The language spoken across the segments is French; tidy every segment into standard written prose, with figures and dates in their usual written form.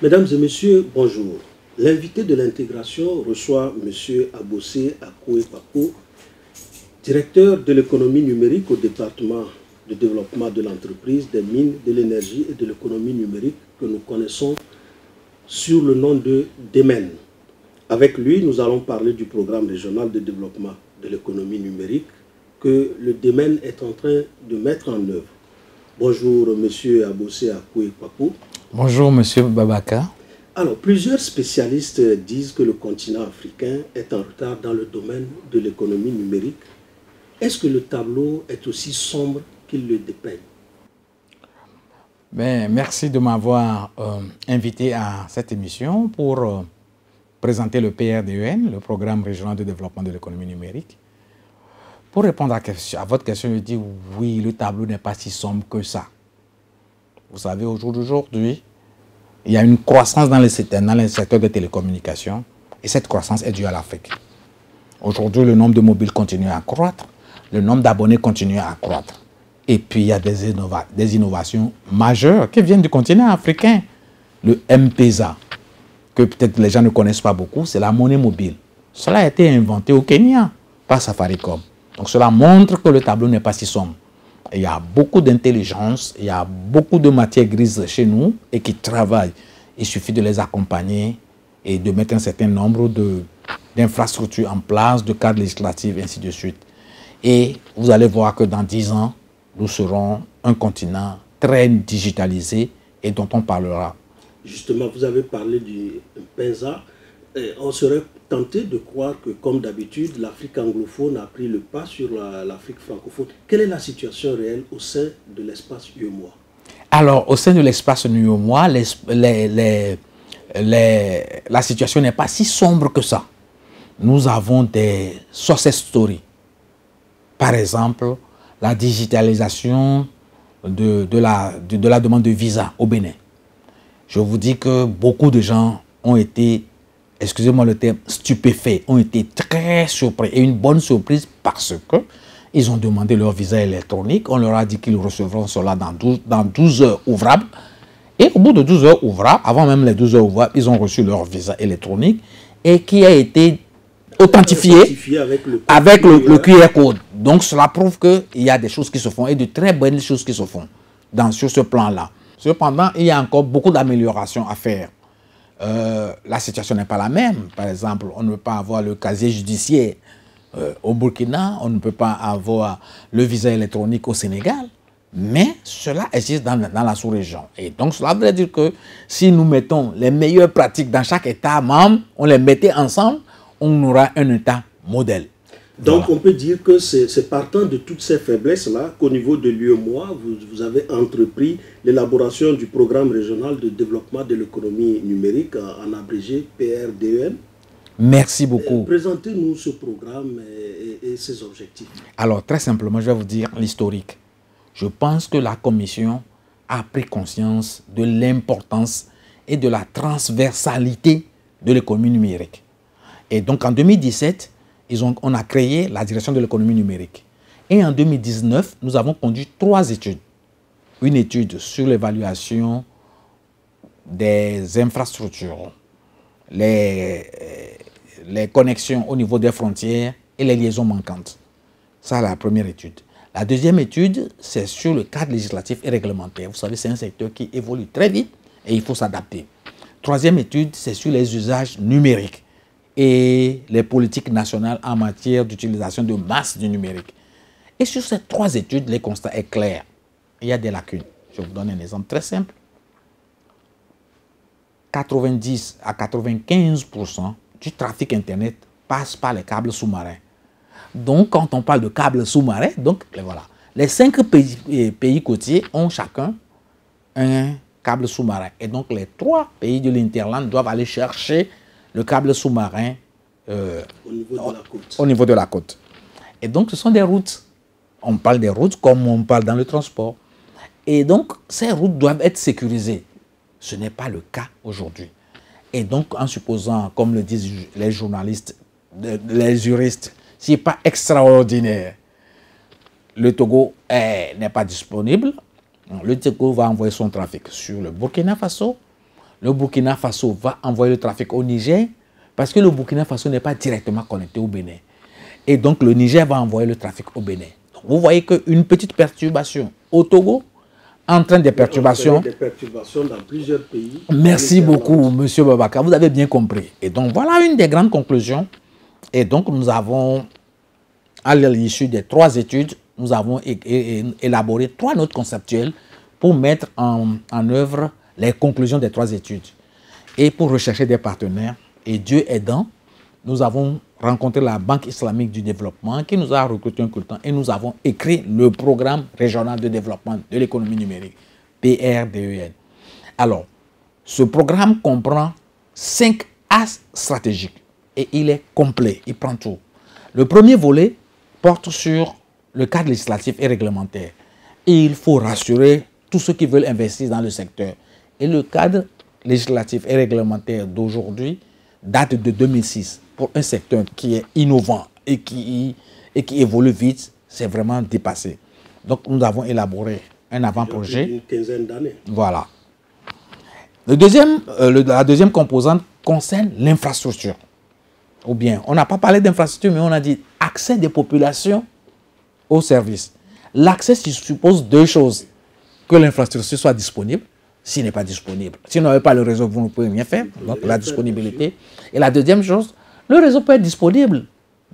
Mesdames et messieurs, bonjour. L'invité de l'intégration reçoit M. Abossé Akoué-Papo, directeur de l'économie numérique au département de développement de l'entreprise, des mines, de l'énergie et de l'économie numérique que nous connaissons sur le nom de DEMEN. Avec lui, nous allons parler du programme régional de développement de l'économie numérique que le DEMEN est en train de mettre en œuvre. Bonjour M. Abossé Akoué-Papo. Bonjour M. Babaka. Alors, plusieurs spécialistes disent que le continent africain est en retard dans le domaine de l'économie numérique. Est-ce que le tableau est aussi sombre qu'il le dépeint? Merci de m'avoir invité à cette émission pour présenter le PRDEN, le Programme régional de développement de l'économie numérique. Pour répondre à votre question, je dis oui, le tableau n'est pas si sombre que ça. Vous savez, au jour d'aujourd'hui, il y a une croissance dans le secteur des télécommunications et cette croissance est due à l'Afrique. Aujourd'hui, le nombre de mobiles continue à croître, le nombre d'abonnés continue à croître. Et puis, il y a des innovations majeures qui viennent du continent africain. Le M-Pesa, que peut-être les gens ne connaissent pas beaucoup, c'est la monnaie mobile. Cela a été inventé au Kenya par Safaricom. Donc, cela montre que le tableau n'est pas si sombre. Il y a beaucoup d'intelligence, il y a beaucoup de matières grises chez nous et qui travaillent. Il suffit de les accompagner et de mettre un certain nombre d'infrastructures en place, de cadres législatifs, ainsi de suite. Et vous allez voir que dans 10 ans, nous serons un continent très digitalisé et dont on parlera. Justement, vous avez parlé du PENSA. On serait tenté de croire que, comme d'habitude, l'Afrique anglophone a pris le pas sur l'Afrique francophone. Quelle est la situation réelle au sein de l'espace UEMOA? Alors, au sein de l'espace UEMOA, la situation n'est pas si sombre que ça. Nous avons des success stories. Par exemple, la digitalisation de la demande de visa au Bénin. Je vous dis que beaucoup de gens ont été, excusez-moi le terme, stupéfaits, ont été très surpris. Et une bonne surprise parce que ils ont demandé leur visa électronique. On leur a dit qu'ils recevront cela dans 12 heures ouvrables. Et au bout de 12 heures ouvrables, avant même les 12 heures ouvrables, ils ont reçu leur visa électronique et qui a été authentifié avec le QR code. Donc cela prouve qu'il y a des choses qui se font et de très bonnes choses qui se font sur ce plan-là. Cependant, il y a encore beaucoup d'améliorations à faire. La situation n'est pas la même. Par exemple, on ne peut pas avoir le casier judiciaire au Burkina, on ne peut pas avoir le visa électronique au Sénégal, mais cela existe dans la sous-région. Et donc cela veut dire que si nous mettons les meilleures pratiques dans chaque État membre, on les mettait ensemble, on aura un État modèle. Donc voilà. On peut dire que c'est partant de toutes ces faiblesses-là qu'au niveau de l'UEMOA, vous avez entrepris l'élaboration du programme régional de développement de l'économie numérique, en abrégé PRDEN. Merci beaucoup. Présentez-nous ce programme et ses objectifs. Alors, très simplement, je vais vous dire l'historique. Je pense que la Commission a pris conscience de l'importance et de la transversalité de l'économie numérique. Et donc, en 2017, on a créé la direction de l'économie numérique. Et en 2019, nous avons conduit 3 études. Une étude sur l'évaluation des infrastructures, les connexions au niveau des frontières et les liaisons manquantes. Ça, c'est la première étude. La deuxième étude, c'est sur le cadre législatif et réglementaire. Vous savez, c'est un secteur qui évolue très vite et il faut s'adapter. Troisième étude, c'est sur les usages numériques et les politiques nationales en matière d'utilisation de masse du numérique. Et sur ces 3 études, les constats est clair. Il y a des lacunes. Je vous donne un exemple très simple. 90 à 95% du trafic Internet passe par les câbles sous-marins. Donc, quand on parle de câbles sous-marins, donc voilà, les 5 pays côtiers ont chacun un câble sous-marin. Et donc, les 3 pays de l'Interland doivent aller chercher le câble sous-marin au niveau de la côte. Et donc, ce sont des routes. On parle des routes comme on parle dans le transport. Et donc, ces routes doivent être sécurisées. Ce n'est pas le cas aujourd'hui. Et donc, en supposant, comme le disent les journalistes, les juristes, ce n'est pas extraordinaire. Le Togo n'est pas disponible. Le Togo va envoyer son trafic sur le Burkina Faso. le Burkina Faso va envoyer le trafic au Niger parce que le Burkina Faso n'est pas directement connecté au Bénin. Et donc, le Niger va envoyer le trafic au Bénin. Donc, vous voyez qu'une petite perturbation au Togo entraîne des perturbations. Des perturbations dans plusieurs pays. Merci beaucoup, M. Babaka. Vous avez bien compris. Et donc, voilà une des grandes conclusions. Et donc, nous avons, à l'issue des 3 études, nous avons élaboré 3 notes conceptuelles pour mettre en œuvre les conclusions des 3 études. Et pour rechercher des partenaires. Et Dieu aidant, nous avons rencontré la Banque islamique du développement qui nous a recruté un consultant et nous avons écrit le programme régional de développement de l'économie numérique, PRDEN. Alors, ce programme comprend 5 axes stratégiques et il est complet, il prend tout. Le premier volet porte sur le cadre législatif et réglementaire. Et il faut rassurer tous ceux qui veulent investir dans le secteur. Et le cadre législatif et réglementaire d'aujourd'hui date de 2006. Pour un secteur qui est innovant et qui évolue vite, c'est vraiment dépassé. Donc, nous avons élaboré un avant-projet. Une quinzaine d'années. Voilà. La deuxième composante concerne l'infrastructure. Ou bien, on n'a pas parlé d'infrastructure, mais on a dit accès des populations aux services. L'accès suppose 2 choses. Que l'infrastructure soit disponible. S'il n'est pas disponible, si vous n'avez pas le réseau, vous ne pouvez rien faire. Donc, la disponibilité. Et la deuxième chose, le réseau peut être disponible,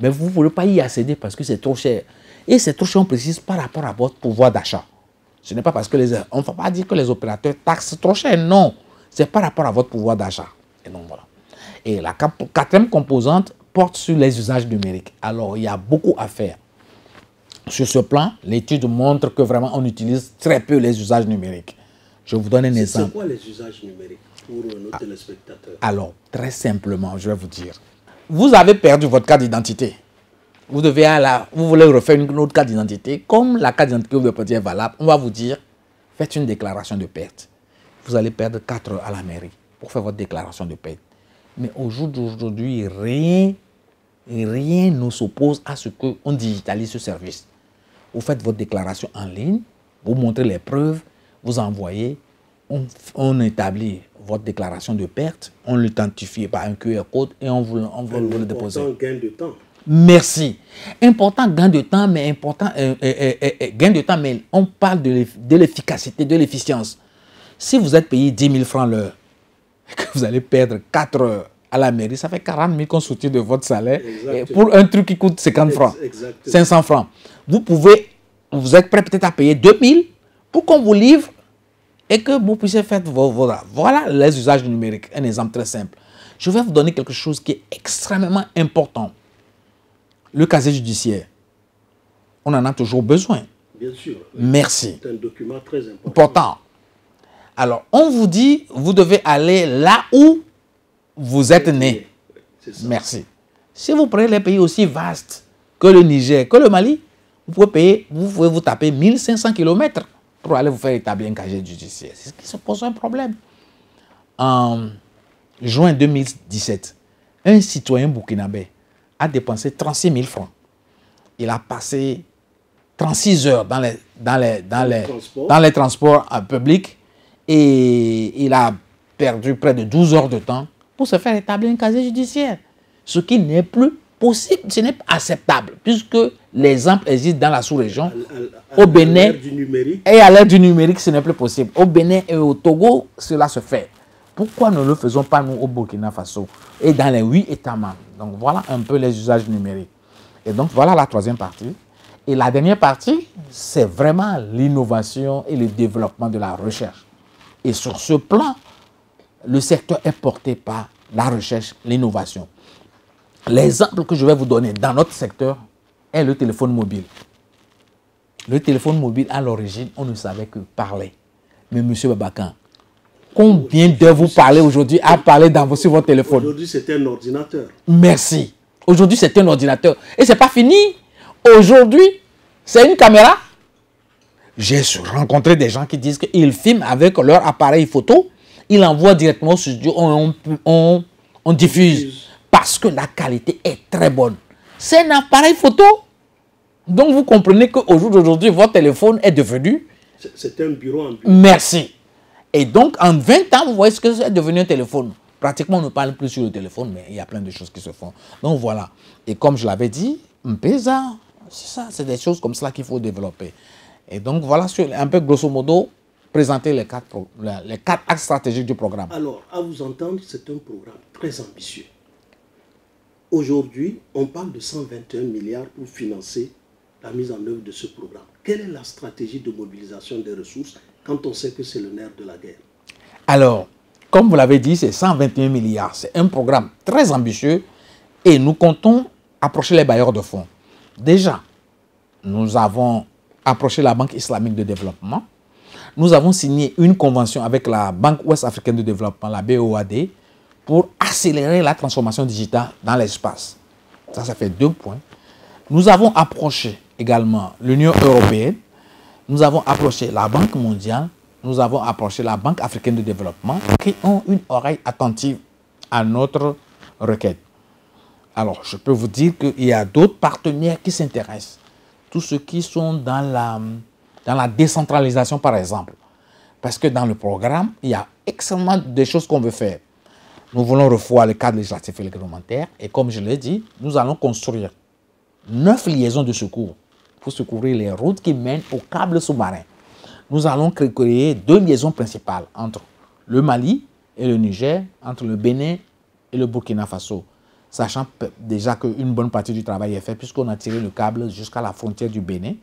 mais vous ne pouvez pas y accéder parce que c'est trop cher. Et c'est trop cher, on précise, par rapport à votre pouvoir d'achat. Ce n'est pas parce que on ne va pas dire que les opérateurs taxent trop cher, non. C'est par rapport à votre pouvoir d'achat. Et donc voilà. Et la 4e composante porte sur les usages numériques. Alors, il y a beaucoup à faire. Sur ce plan, l'étude montre que vraiment on utilise très peu les usages numériques. Je vous donne un exemple. C'est quoi les usages numériques pour nos téléspectateurs? Alors, très simplement, je vais vous dire. Vous avez perdu votre carte d'identité. Vous voulez refaire une autre carte d'identité. Comme la carte d'identité que vous avez est valable, on va vous dire, faites une déclaration de perte. Vous allez perdre 4 heures à la mairie pour faire votre déclaration de perte. Mais au jour d'aujourd'hui, rien ne s'oppose à ce qu'on digitalise ce service. Vous faites votre déclaration en ligne, vous montrez les preuves, vous envoyez, on établit votre déclaration de perte, on l'identifie par un QR code et on vous le dépose. Important gain de temps. Merci. Important gain de temps, mais on parle de l'efficacité, de l'efficience. Si vous êtes payé 10 000 francs l'heure et que vous allez perdre 4 heures à la mairie, ça fait 40 000 qu'on soutient de votre salaire pour un truc qui coûte 50 francs, 500 francs. Vous êtes prêt peut-être à payer 2 000 pour qu'on vous livre et que vous puissiez faire voilà les usages numériques. Un exemple très simple. Je vais vous donner quelque chose qui est extrêmement important. Le casier judiciaire. On en a toujours besoin. Bien sûr. Merci. C'est un document très important. Alors, on vous dit, vous devez aller là où vous êtes né. Merci. Si vous prenez les pays aussi vastes que le Niger, que le Mali, vous pouvez vous taper 1500 km pour aller vous faire établir un casier judiciaire. C'est ce qui se pose un problème. En juin 2017, un citoyen burkinabé a dépensé 36 000 francs. Il a passé 36 heures dans les transports publics et il a perdu près de 12 heures de temps pour se faire établir un casier judiciaire. Ce qui n'est plus possible, ce n'est pas acceptable, puisque l'exemple existe dans la sous-région. Au Bénin, et à l'ère du numérique, ce n'est plus possible. Au Bénin et au Togo, cela se fait. Pourquoi ne le faisons pas nous au Burkina Faso et dans les 8 États membres? Donc voilà un peu les usages numériques. Et donc voilà la 3e partie. Et la dernière partie, c'est vraiment l'innovation et le développement de la recherche. Et sur ce plan, le secteur est porté par la recherche, l'innovation. L'exemple que je vais vous donner dans notre secteur est le téléphone mobile. Le téléphone mobile, à l'origine, on ne savait que parler. Mais M. Babakan, combien d'heures vous parlez aujourd'hui à parler sur votre téléphone? Aujourd'hui, c'est un ordinateur. Merci. Aujourd'hui, c'est un ordinateur. Et ce n'est pas fini. Aujourd'hui, c'est une caméra. J'ai rencontré des gens qui disent qu'ils filment avec leur appareil photo. Ils l'envoient directement au studio. On diffuse. Parce que la qualité est très bonne. C'est un appareil photo. Donc, vous comprenez qu'au jour d'aujourd'hui, votre téléphone est devenu... C'est un bureau en bureau. Merci. Et donc, en 20 ans, vous voyez ce que c'est devenu un téléphone. Pratiquement, on ne parle plus sur le téléphone, mais il y a plein de choses qui se font. Donc, voilà. Et comme je l'avais dit, M-Pesa, c'est ça, c'est des choses comme ça qu'il faut développer. Et donc, voilà, un peu grosso modo, présenter les quatre axes stratégiques du programme. Alors, à vous entendre, c'est un programme très ambitieux. Aujourd'hui, on parle de 121 milliards pour financer la mise en œuvre de ce programme. Quelle est la stratégie de mobilisation des ressources quand on sait que c'est le nerf de la guerre? Alors, comme vous l'avez dit, c'est 121 milliards. C'est un programme très ambitieux et nous comptons approcher les bailleurs de fonds. Déjà, nous avons approché la Banque islamique de développement. Nous avons signé une convention avec la Banque ouest africaine de développement, la BOAD, pour accélérer la transformation digitale dans l'espace. Ça fait 2 points. Nous avons approché également l'Union européenne. Nous avons approché la Banque mondiale. Nous avons approché la Banque africaine de développement qui ont une oreille attentive à notre requête. Alors, je peux vous dire qu'il y a d'autres partenaires qui s'intéressent. Tous ceux qui sont dans la décentralisation, par exemple. Parce que dans le programme, il y a extrêmement de choses qu'on veut faire. Nous voulons revoir le cadre législatif et réglementaire. Et comme je l'ai dit, nous allons construire 9 liaisons de secours pour secourir les routes qui mènent aux câbles sous-marins. Nous allons créer 2 liaisons principales entre le Mali et le Niger, entre le Bénin et le Burkina Faso. Sachant déjà qu'une bonne partie du travail est fait puisqu'on a tiré le câble jusqu'à la frontière du Bénin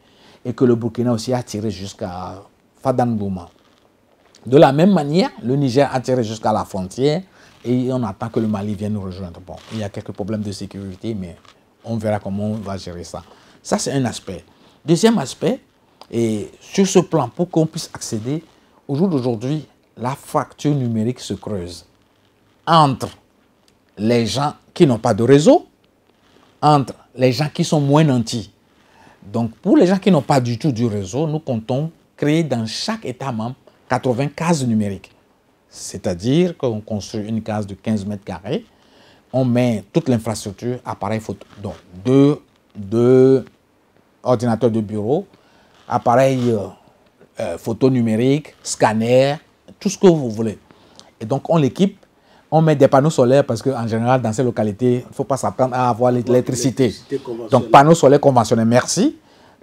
et que le Burkina aussi a tiré jusqu'à Fadangouma. De la même manière, le Niger a tiré jusqu'à la frontière et on attend que le Mali vienne nous rejoindre. Bon, il y a quelques problèmes de sécurité, mais on verra comment on va gérer ça. Ça, c'est un aspect. Deuxième aspect, et sur ce plan, pour qu'on puisse accéder, au jour d'aujourd'hui, la fracture numérique se creuse entre les gens qui n'ont pas de réseau, entre les gens qui sont moins nantis. Donc, pour les gens qui n'ont pas du tout du réseau, nous comptons créer dans chaque État membre 80 cases numériques. C'est-à-dire qu'on construit une case de 15 mètres carrés, on met toute l'infrastructure, appareil photo, donc deux ordinateurs de bureau, appareil photo numérique, scanner, tout ce que vous voulez. Et donc, on l'équipe, on met des panneaux solaires parce qu'en général, dans ces localités, il ne faut pas s'attendre à avoir l'électricité. Donc, panneaux solaires conventionnels, merci.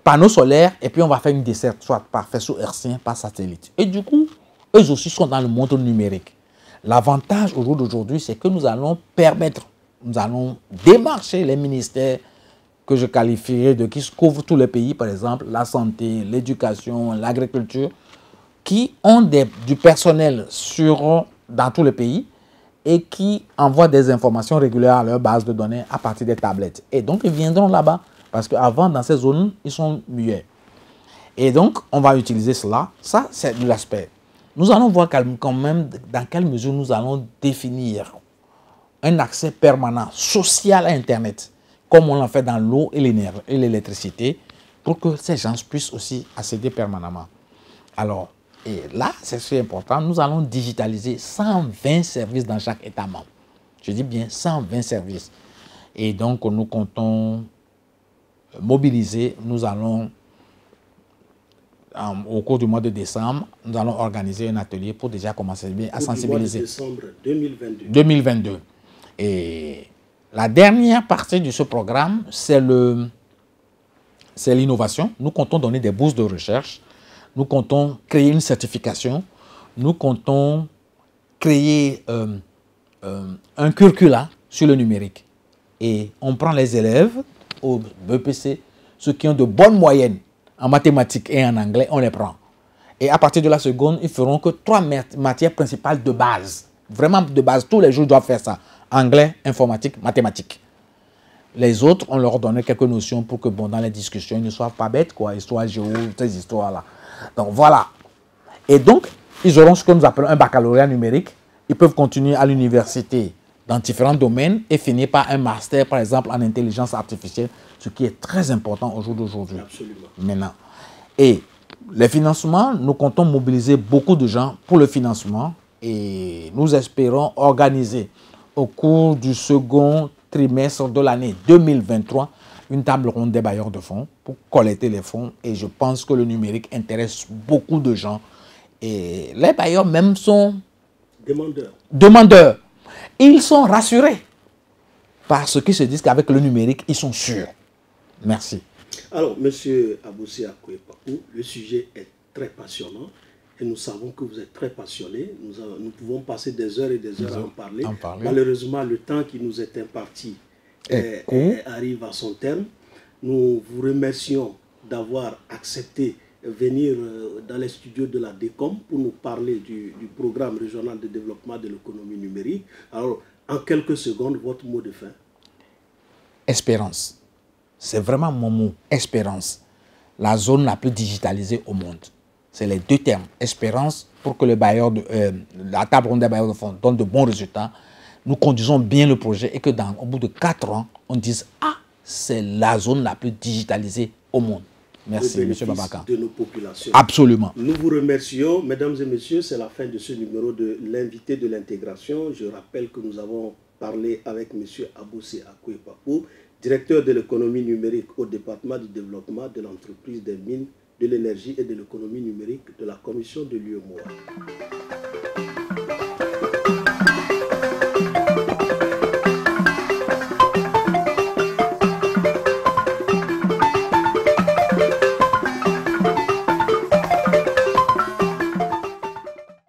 Panneaux solaires, et puis on va faire une desserte, soit par faisceau hertzien, par satellite. Et du coup, eux aussi sont dans le monde numérique. L'avantage au jour d'aujourd'hui, c'est que nous allons permettre, nous allons démarcher les ministères que je qualifierais de qui couvrent tous les pays, par exemple, la santé, l'éducation, l'agriculture, qui ont du personnel dans tous les pays et qui envoient des informations régulières à leur base de données à partir des tablettes. Et donc, ils viendront là-bas, parce qu'avant, dans ces zones, ils sont muets. Et donc, on va utiliser cela. Ça, c'est de l'aspect. Nous allons voir quand même dans quelle mesure nous allons définir un accès permanent social à Internet, comme on l'a fait dans l'eau et l'électricité, pour que ces gens puissent aussi accéder permanemment. Alors, et là, c'est ce qui est important, nous allons digitaliser 120 services dans chaque État membre. Je dis bien 120 services. Et donc, nous comptons mobiliser, nous allons, au cours du mois de décembre, nous allons organiser un atelier pour déjà commencer à sensibiliser. Au mois de décembre 2022. 2022. Et la dernière partie de ce programme, c'est l'innovation. Nous comptons donner des bourses de recherche. Nous comptons créer une certification. Nous comptons créer un curricula sur le numérique. Et on prend les élèves au BEPC, ceux qui ont de bonnes moyennes en mathématiques et en anglais, on les prend. Et à partir de la seconde, ils feront que 3 matières principales de base. Vraiment de base, tous les jours, ils doivent faire ça. Anglais, informatique, mathématiques. Les autres, on leur donne quelques notions pour que, bon, dans les discussions, ils ne soient pas bêtes, quoi. Histoire, géo, ces histoires-là. Donc, voilà. Et donc, ils auront ce que nous appelons un baccalauréat numérique. Ils peuvent continuer à l'université dans différents domaines et finir par un master, par exemple, en intelligence artificielle, ce qui est très important au jour d'aujourd'hui. Absolument. Maintenant. Et les financements, nous comptons mobiliser beaucoup de gens pour le financement et nous espérons organiser au cours du second trimestre de l'année 2023 une table ronde des bailleurs de fonds pour collecter les fonds. Et je pense que le numérique intéresse beaucoup de gens Et les bailleurs même sont demandeurs. Ils sont rassurés parce qu'ils se disent qu'avec le numérique, ils sont sûrs. Merci. Alors, M. Abossé Akoé Papo, le sujet est très passionnant et nous savons que vous êtes très passionné. Nous pouvons passer des heures et des heures à en parler. Malheureusement, le temps qui nous est imparti arrive à son terme. Nous vous remercions d'avoir accepté venir dans les studios de la DECOM pour nous parler du programme régional de développement de l'économie numérique. Alors, en quelques secondes, votre mot de fin. Espérance. C'est vraiment mon mot, espérance. La zone la plus digitalisée au monde. C'est les deux termes. Espérance pour que le bailleur la table ronde des bailleurs de fonds donne de bons résultats. Nous conduisons bien le projet et que au bout de 4 ans, on dise « Ah, c'est la zone la plus digitalisée au monde ». Merci, M. Babaka. De nos populations. Absolument. Nous vous remercions. Mesdames et messieurs, c'est la fin de ce numéro de l'invité de l'intégration. Je rappelle que nous avons parlé avec M. Abossé Akoé Papo, directeur de l'économie numérique au département du développement de l'entreprise des mines, de l'énergie et de l'économie numérique de la commission de l'UEMOA.